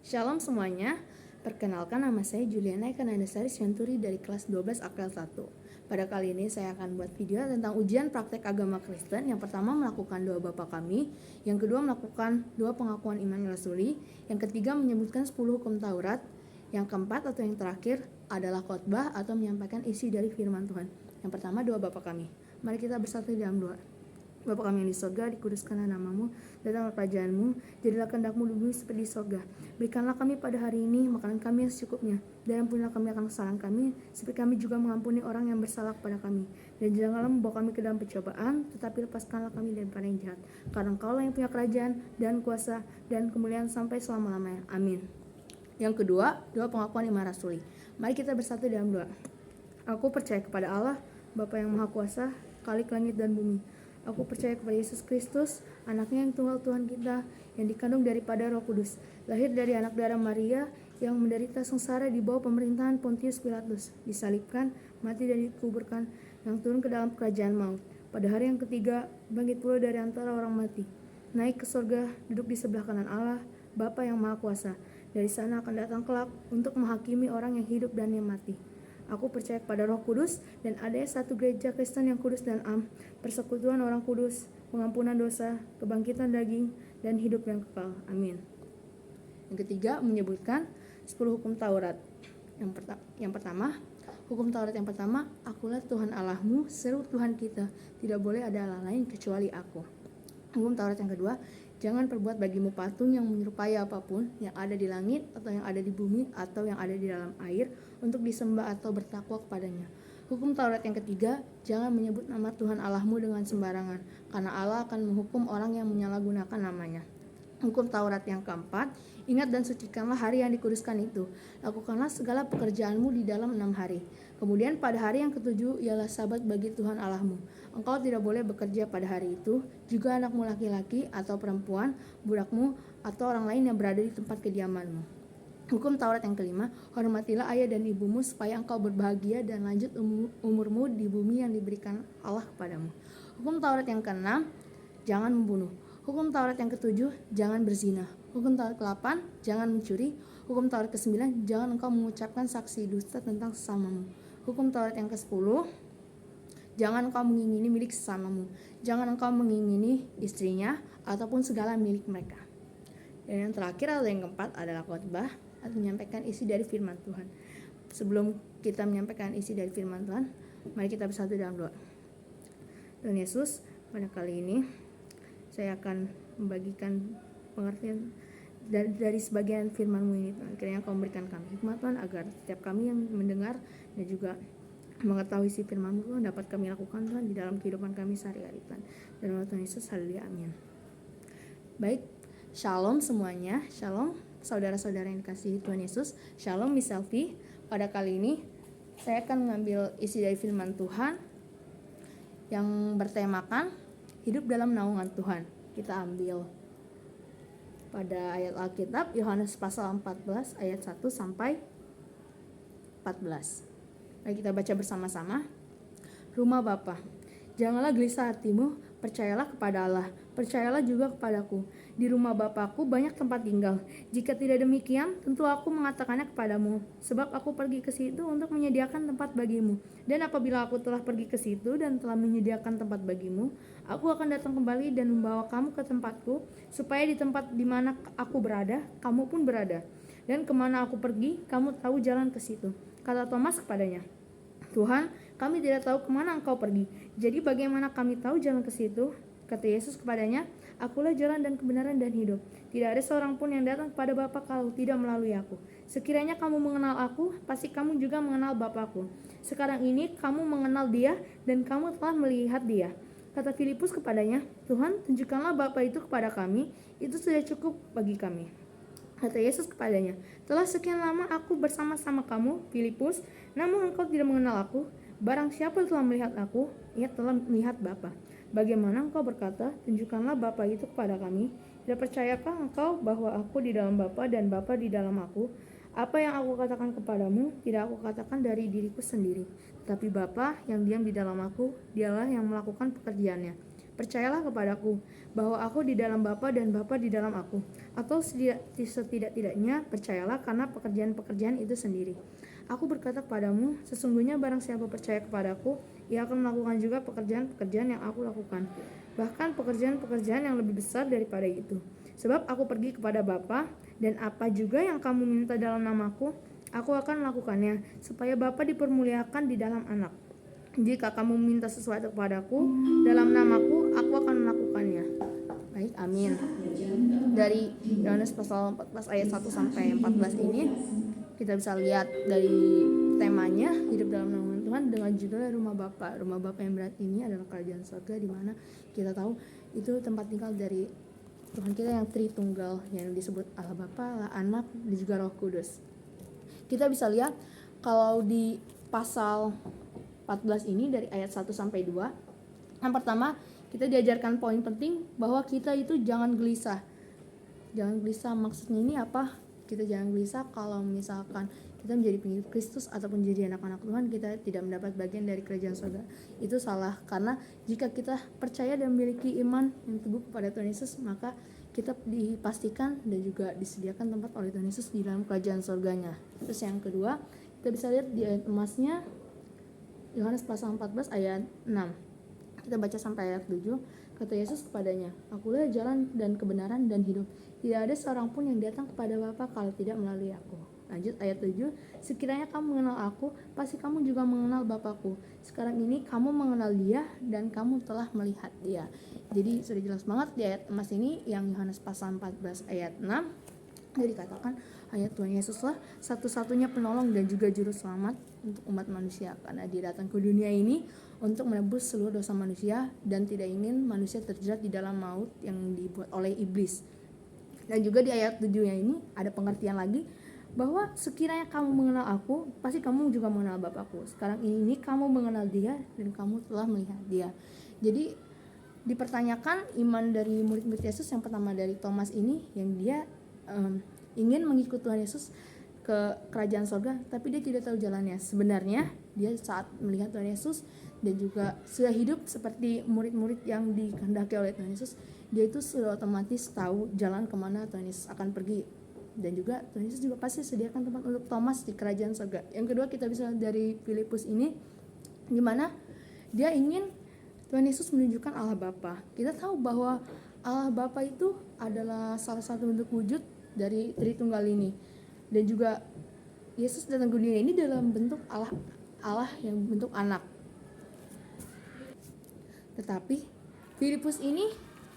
Shalom semuanya, perkenalkan nama saya Juliana Ekanandasari Sianturi dari kelas 12 Akrel 1. Pada kali ini saya akan buat video tentang ujian praktek agama Kristen. Yang pertama melakukan doa Bapa Kami, yang kedua melakukan doa pengakuan iman rasuli, yang ketiga menyebutkan 10 hukum Taurat, yang keempat atau yang terakhir adalah khotbah atau menyampaikan isi dari firman Tuhan. Yang pertama doa Bapa Kami. Mari kita bersatu dalam doa. Bapa kami yang di sorga, dikuduskanlah namamu, datanglah kerajaanmu, jadilah kehendakmu di bumi seperti di sorga. Berikanlah kami pada hari ini makanan kami yang secukupnya, dan ampunilah kami akan kesalahan kami, seperti kami juga mengampuni orang yang bersalah kepada kami. Dan janganlah membawa kami ke dalam pencobaan, tetapi lepaskanlah kami dari yang jahat. Karena Engkaulah yang punya kerajaan, dan kuasa, dan kemuliaan sampai selama-lamanya. Amin. Yang kedua, doa pengakuan iman rasuli. Mari kita bersatu dalam doa. Aku percaya kepada Allah, Bapa yang Maha Kuasa, Khalik langit dan bumi. Aku percaya kepada Yesus Kristus, anaknya yang tunggal Tuhan kita, yang dikandung daripada Roh Kudus, lahir dari anak darah Maria, yang menderita sengsara di bawah pemerintahan Pontius Pilatus, disalibkan, mati dan dikuburkan, yang turun ke dalam kerajaan maut. Pada hari yang ketiga, bangkit pula dari antara orang mati, naik ke surga, duduk di sebelah kanan Allah, Bapa yang Maha Kuasa. Dari sana akan datang kelak untuk menghakimi orang yang hidup dan yang mati. Aku percaya kepada Roh Kudus dan adanya satu gereja Kristen yang kudus dan am, persekutuan orang kudus, pengampunan dosa, kebangkitan daging, dan hidup yang kekal. Amin. Yang ketiga menyebutkan 10 hukum Taurat. Yang pertama, hukum Taurat yang pertama, akulah Tuhan Allahmu, seru Tuhan kita, tidak boleh ada Allah lain kecuali aku. Hukum Taurat yang kedua, jangan perbuat bagimu patung yang menyerupai apapun yang ada di langit atau yang ada di bumi atau yang ada di dalam air untuk disembah atau bertakwa kepadanya. Hukum Taurat yang ketiga, jangan menyebut nama Tuhan Allahmu dengan sembarangan, karena Allah akan menghukum orang yang menyalahgunakan namanya. Hukum Taurat yang keempat, ingat dan sucikanlah hari yang dikuduskan itu. Lakukanlah segala pekerjaanmu di dalam 6 hari. Kemudian pada hari yang ketujuh ialah sabat bagi Tuhan Allahmu. Engkau tidak boleh bekerja pada hari itu, juga anakmu laki-laki atau perempuan, budakmu, atau orang lain yang berada di tempat kediamanmu. Hukum Taurat yang kelima, hormatilah ayah dan ibumu supaya engkau berbahagia dan lanjut umurmu di bumi yang diberikan Allah kepadamu. Hukum Taurat yang keenam, jangan membunuh. Hukum Taurat yang ketujuh, jangan berzina. Hukum Taurat ke-8, jangan mencuri. Hukum Taurat ke-9, jangan engkau mengucapkan saksi dusta tentang sesamamu. Hukum Taurat yang ke-10, jangan engkau mengingini milik sesamamu. Jangan engkau mengingini istrinya ataupun segala milik mereka. Dan yang terakhir atau yang keempat adalah khotbah atau menyampaikan isi dari firman Tuhan. Sebelum kita menyampaikan isi dari firman Tuhan, mari kita bersatu dalam doa. Tuhan Yesus, pada kali ini saya akan membagikan pengertian dari sebagian firman-Mu ini, Tuhan. Kiranya Kau memberikan kami hikmat, Tuhan, agar setiap kami yang mendengar dan juga mengetahui isi firman-Mu, Tuhan, dapat kami lakukan, Tuhan, di dalam kehidupan kami sehari-hari, Tuhan. Dan nama Tuhan Yesus, haleluya, amin. Baik, shalom semuanya, shalom saudara-saudara yang dikasihi Tuhan Yesus, shalom Miss Selfie. Pada kali ini saya akan mengambil isi dari firman Tuhan yang bertemakan hidup dalam naungan Tuhan. Kita ambil pada ayat Alkitab Yohanes pasal 14 ayat 1 sampai 14. Mari kita baca bersama-sama. Rumah Bapa, janganlah gelisah hatimu, percayalah kepada Allah, percayalah juga kepadaku. Di rumah Bapakku banyak tempat tinggal. Jika tidak demikian, tentu aku mengatakannya kepadamu, sebab aku pergi ke situ untuk menyediakan tempat bagimu. Dan apabila aku telah pergi ke situ dan telah menyediakan tempat bagimu, aku akan datang kembali dan membawa kamu ke tempatku, supaya di tempat di mana aku berada, kamu pun berada. Dan kemana aku pergi, kamu tahu jalan ke situ. Kata Thomas kepadanya, Tuhan, kami tidak tahu kemana engkau pergi. Jadi bagaimana kami tahu jalan ke situ? Kata Yesus kepadanya, akulah jalan dan kebenaran dan hidup. Tidak ada seorang pun yang datang kepada Bapa kalau tidak melalui aku. Sekiranya kamu mengenal aku, pasti kamu juga mengenal Bapakku. Sekarang ini kamu mengenal Dia dan kamu telah melihat Dia. Kata Filipus kepadanya, Tuhan, tunjukkanlah Bapa itu kepada kami, itu sudah cukup bagi kami. Kata Yesus kepadanya, telah sekian lama aku bersama-sama kamu, Filipus, namun engkau tidak mengenal aku. Barang siapa telah melihat aku, ia telah melihat Bapa. Bagaimana engkau berkata, tunjukkanlah Bapa itu kepada kami? Tidak percayakah engkau bahwa aku di dalam Bapa dan Bapa di dalam aku? Apa yang aku katakan kepadamu, tidak aku katakan dari diriku sendiri, tetapi Bapa yang diam di dalam aku, dialah yang melakukan pekerjaannya. Percayalah kepadaku bahwa aku di dalam Bapa dan Bapa di dalam aku. Atau setidak-tidaknya percayalah karena pekerjaan-pekerjaan itu sendiri. Aku berkata kepadamu, sesungguhnya barang siapa percaya kepadaku, ia akan melakukan juga pekerjaan-pekerjaan yang aku lakukan. Bahkan pekerjaan-pekerjaan yang lebih besar daripada itu. Sebab aku pergi kepada Bapa, dan apa juga yang kamu minta dalam namaku, aku akan melakukannya, supaya Bapa dipermuliakan di dalam Anak. Jika kamu minta sesuatu kepadaku dalam namaku, aku akan melakukannya. Baik, amin. Dari Yohanes pasal 14 ayat 1 sampai 14 ini kita bisa lihat dari temanya hidup dalam naungan Tuhan dengan judul Rumah Bapa. Rumah Bapa yang berat ini adalah kerajaan surga, di mana kita tahu itu tempat tinggal dari Tuhan kita yang Tritunggal, yang disebut Allah Bapa, Allah Anak, dan juga Roh Kudus. Kita bisa lihat kalau di pasal 14 ini dari ayat 1 sampai 2. Yang pertama, kita diajarkan poin penting bahwa kita itu jangan gelisah. Jangan gelisah, maksudnya ini apa? Kita jangan gelisah kalau misalkan kita menjadi pengikut Kristus ataupun jadi anak-anak Tuhan, kita tidak mendapat bagian dari kerajaan surga. Itu salah, karena jika kita percaya dan memiliki iman yang teguh kepada Tuhan Yesus, maka kita dipastikan dan juga disediakan tempat oleh Tuhan Yesus di dalam kerajaan surganya. Terus yang kedua, kita bisa lihat di ayat emasnya Yohanes pasal 14 ayat 6. Kita baca sampai ayat 7. Kata Yesus kepadanya, akulah jalan dan kebenaran dan hidup. Tidak ada seorang pun yang datang kepada Bapa kalau tidak melalui aku. Lanjut ayat 7. Sekiranya kamu mengenal aku, pasti kamu juga mengenal Bapakku. Sekarang ini kamu mengenal dia dan kamu telah melihat dia. Jadi sudah jelas banget di ayat emas ini yang Yohanes pasal 14 ayat 6. Jadi dikatakan hanya Tuhan Yesuslah satu-satunya penolong dan juga juru selamat untuk umat manusia, karena dia datang ke dunia ini untuk menebus seluruh dosa manusia dan tidak ingin manusia terjerat di dalam maut yang dibuat oleh iblis. Dan juga di ayat 7-nya ini ada pengertian lagi bahwa sekiranya kamu mengenal aku, pasti kamu juga mengenal Bapakku. Sekarang ini kamu mengenal dia dan kamu telah melihat dia. Jadi dipertanyakan iman dari murid-murid Yesus yang pertama dari Thomas ini, yang dia ingin mengikut Tuhan Yesus ke kerajaan surga, tapi dia tidak tahu jalannya. Sebenarnya dia saat melihat Tuhan Yesus dan juga sudah hidup seperti murid-murid yang dikehendaki oleh Tuhan Yesus, dia itu sudah otomatis tahu jalan kemana Tuhan Yesus akan pergi. Dan juga Tuhan Yesus juga pasti sediakan tempat untuk Thomas di kerajaan surga. Yang kedua, kita bisa dari Filipus ini, di mana dia ingin Tuhan Yesus menunjukkan Allah Bapa. Kita tahu bahwa Allah Bapa itu adalah salah satu bentuk wujud dari Tritunggal ini, dan juga Yesus datang ke dunia ini dalam bentuk Allah yang bentuk anak. Tetapi Filipus ini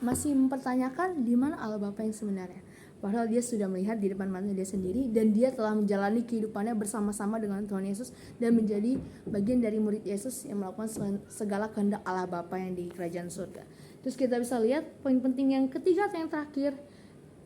masih mempertanyakan di mana Allah Bapa yang sebenarnya, padahal dia sudah melihat di depan mata dia sendiri dan dia telah menjalani kehidupannya bersama-sama dengan Tuhan Yesus dan menjadi bagian dari murid Yesus yang melakukan segala kehendak Allah Bapa yang di kerajaan surga. Terus kita bisa lihat poin penting yang ketiga atau yang terakhir,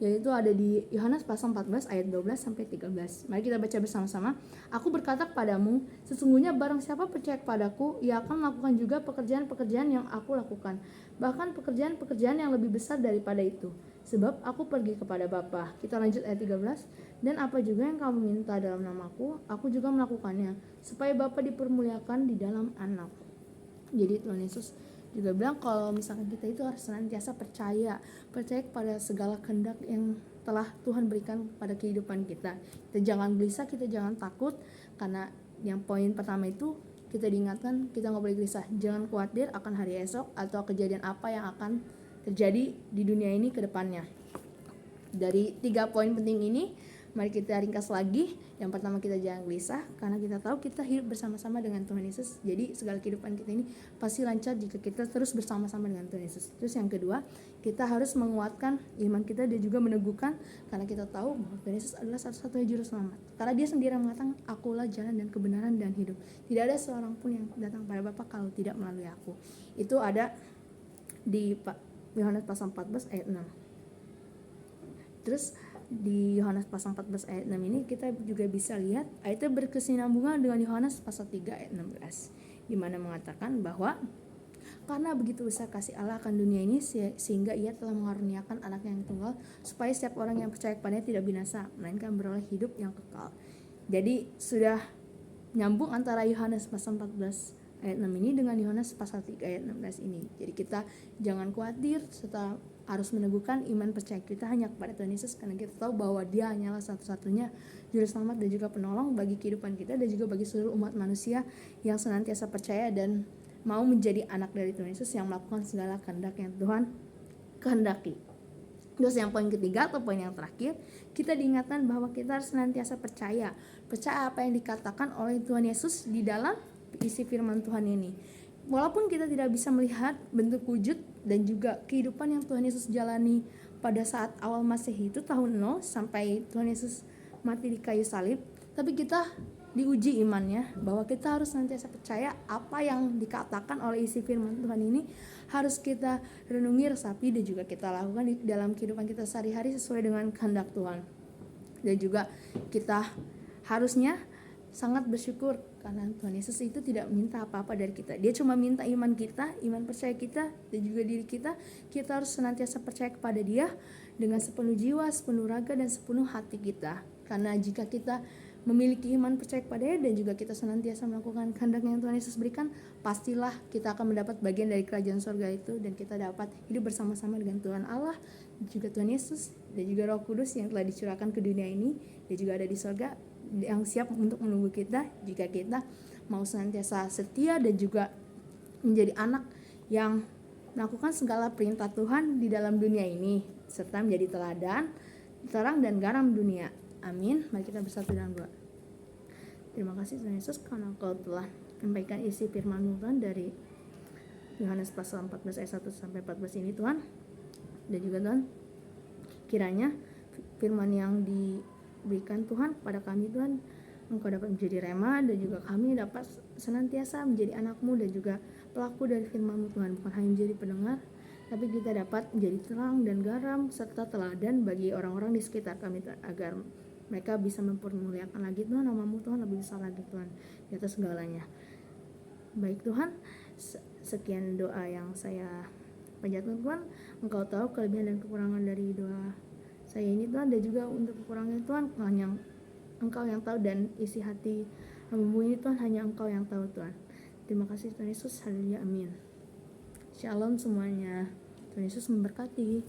yaitu ada di Yohanes pasal 14 ayat 12 sampai 13. Mari kita baca bersama-sama. Aku berkata kepadamu, sesungguhnya barang siapa percaya kepadaku, ia akan melakukan juga pekerjaan-pekerjaan yang aku lakukan, bahkan pekerjaan-pekerjaan yang lebih besar daripada itu. Sebab aku pergi kepada Bapa. Kita lanjut ayat 13. Dan apa juga yang kamu minta dalam namaku, aku juga melakukannya, supaya Bapa dipermuliakan di dalam Anak. Jadi Tuhan Yesus juga bilang kalau misalkan kita itu harus senantiasa percaya kepada segala kehendak yang telah Tuhan berikan pada kehidupan kita. Kita jangan gelisah, kita jangan takut, karena yang poin pertama itu kita diingatkan kita nggak boleh gelisah, jangan khawatir akan hari esok atau kejadian apa yang akan terjadi di dunia ini ke depannya. Dari 3 poin penting ini, mari kita ringkas lagi. Yang pertama, kita jangan gelisah karena kita tahu kita hidup bersama-sama dengan Tuhan Yesus. Jadi segala kehidupan kita ini pasti lancar jika kita terus bersama-sama dengan Tuhan Yesus. Terus yang kedua, kita harus menguatkan iman kita dan juga meneguhkan, karena kita tahu bahwa Tuhan Yesus adalah satu-satunya juru selamat. Karena dia sendiri mengatakan, akulah jalan dan kebenaran dan hidup. Tidak ada seorang pun yang datang pada Bapa kalau tidak melalui aku. Itu ada di Yohanes pasal 14 ayat 6. Terus di Yohanes pasal 14 ayat 6 ini kita juga bisa lihat ayatnya berkesinambungan dengan Yohanes pasal 3 ayat 16, di mana mengatakan bahwa karena begitu besar kasih Allah akan dunia ini sehingga ia telah mengaruniakan anaknya yang tunggal, supaya setiap orang yang percaya kepadanya tidak binasa, melainkan beroleh hidup yang kekal. Jadi sudah nyambung antara Yohanes pasal 14 ayat 6 ini dengan Yohanes pasal 3 ayat 16 ini. Jadi kita jangan khawatir serta harus meneguhkan iman percaya kita hanya kepada Tuhan Yesus, karena kita tahu bahwa Dia hanyalah satu-satunya juru selamat dan juga penolong bagi kehidupan kita dan juga bagi seluruh umat manusia yang senantiasa percaya dan mau menjadi anak dari Tuhan Yesus yang melakukan segala kehendak yang Tuhan kehendaki. Terus yang poin ketiga atau poin yang terakhir, kita diingatkan bahwa kita harus senantiasa percaya apa yang dikatakan oleh Tuhan Yesus di dalam isi firman Tuhan ini. Walaupun kita tidak bisa melihat bentuk wujud dan juga kehidupan yang Tuhan Yesus jalani pada saat awal Masehi itu tahun 0 sampai Tuhan Yesus mati di kayu salib, tapi kita diuji imannya bahwa kita harus senantiasa percaya apa yang dikatakan oleh isi firman Tuhan ini harus kita renungi, resapi dan juga kita lakukan di dalam kehidupan kita sehari-hari sesuai dengan kehendak Tuhan. Dan juga kita harusnya sangat bersyukur karena Tuhan Yesus itu tidak minta apa-apa dari kita. Dia cuma minta iman kita, iman percaya kita dan juga diri kita. Kita harus senantiasa percaya kepada Dia dengan sepenuh jiwa, sepenuh raga dan sepenuh hati kita. Karena jika kita memiliki iman percaya kepada Dia dan juga kita senantiasa melakukan kehendak yang Tuhan Yesus berikan, pastilah kita akan mendapat bagian dari kerajaan surga itu dan kita dapat hidup bersama-sama dengan Tuhan Allah, juga Tuhan Yesus dan juga Roh Kudus yang telah dicurahkan ke dunia ini dan juga ada di surga yang siap untuk menunggu kita jika kita mau senantiasa setia dan juga menjadi anak yang melakukan segala perintah Tuhan di dalam dunia ini serta menjadi teladan, terang dan garam dunia. Amin. Mari kita bersatu dalam doa. Terima kasih Tuhan Yesus karena Engkau telah menyampaikan isi firman Tuhan dari Yohanes pasal 14 ayat 1 sampai 14 ini Tuhan. Dan juga Tuhan, kiranya firman yang diberikan Tuhan kepada kami Tuhan, Engkau dapat menjadi rema dan juga kami dapat senantiasa menjadi anak-Mu dan juga pelaku dari firman-Mu Tuhan, bukan hanya menjadi pendengar, tapi kita dapat menjadi terang dan garam serta teladan bagi orang-orang di sekitar kami Tuhan, agar mereka bisa mempermuliakan lagi Tuhan nama-Mu Tuhan, lebih besar lagi Tuhan di atas segalanya. Baik Tuhan, sekian doa yang saya panjatkan Tuhan. Engkau tahu kelebihan dan kekurangan dari doa saya ini Tuhan, dan juga untuk kekurangan Tuhan hanya Engkau yang tahu, dan isi hati hamba-Mu ini Tuhan hanya Engkau yang tahu Tuhan. Terima kasih Tuhan Yesus, haleluya, amin. Shalom semuanya, Tuhan Yesus memberkati.